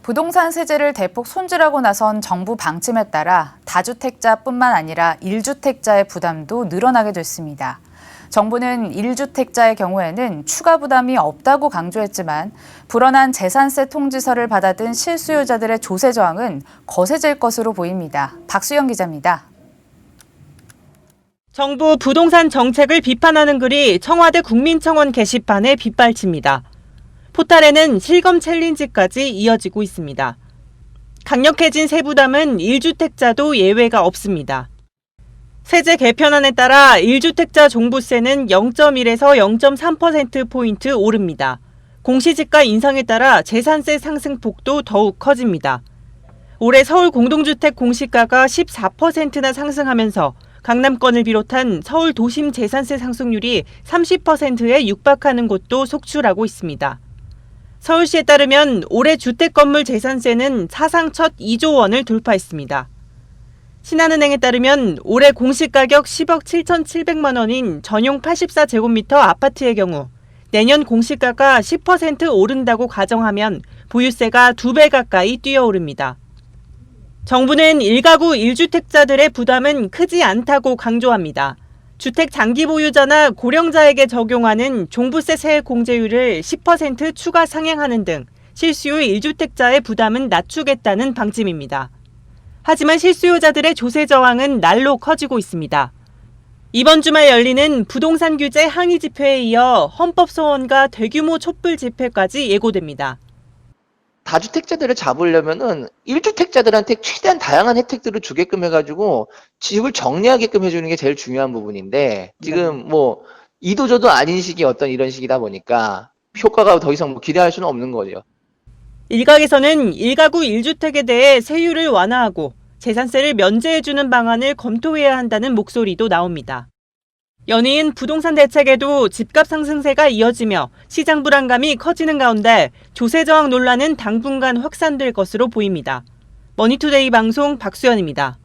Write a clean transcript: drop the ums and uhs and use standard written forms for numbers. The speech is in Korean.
부동산 세제를 대폭 손질하고 나선 정부 방침에 따라 다주택자뿐만 아니라 1주택자의 부담도 늘어나게 됐습니다. 정부는 1주택자의 경우에는 추가 부담이 없다고 강조했지만 불어난 재산세 통지서를 받아든 실수요자들의 조세 저항은 거세질 것으로 보입니다. 박수영 기자입니다. 정부 부동산 정책을 비판하는 글이 청와대 국민청원 게시판에 빗발칩니다. 포탈에는 실검 챌린지까지 이어지고 있습니다. 강력해진 세부담은 1주택자도 예외가 없습니다. 세제 개편안에 따라 1주택자 종부세는 0.1에서 0.3%포인트 오릅니다. 공시지가 인상에 따라 재산세 상승폭도 더욱 커집니다. 올해 서울 공동주택 공시가가 14%나 상승하면서 강남권을 비롯한 서울 도심 재산세 상승률이 30%에 육박하는 곳도 속출하고 있습니다. 서울시에 따르면 올해 주택건물 재산세는 사상 첫 2조 원을 돌파했습니다. 신한은행에 따르면 올해 공시가격 10억 7,700만 원인 전용 84제곱미터 아파트의 경우 내년 공시가가 10% 오른다고 가정하면 보유세가 2배 가까이 뛰어오릅니다. 정부는 1가구 1주택자들의 부담은 크지 않다고 강조합니다. 주택 장기 보유자나 고령자에게 적용하는 종부세 세액 공제율을 10% 추가 상향하는 등 실수요 1주택자의 부담은 낮추겠다는 방침입니다. 하지만 실수요자들의 조세 저항은 날로 커지고 있습니다. 이번 주말 열리는 부동산 규제 항의 집회에 이어 헌법 소원과 대규모 촛불 집회까지 예고됩니다. 다주택자들을 잡으려면은 1주택자들한테 최대한 다양한 혜택들을 주게끔 해가지고 집을 정리하게끔 해주는 게 제일 중요한 부분인데 지금 뭐 이도저도 아닌 시기 어떤 이런 시기다 보니까 효과가 더 이상 기대할 수는 없는 거죠. 일각에서는 1가구 1주택에 대해 세율을 완화하고 재산세를 면제해주는 방안을 검토해야 한다는 목소리도 나옵니다. 연이은 부동산 대책에도 집값 상승세가 이어지며 시장 불안감이 커지는 가운데 조세 저항 논란은 당분간 확산될 것으로 보입니다. 머니투데이 방송 박수연입니다.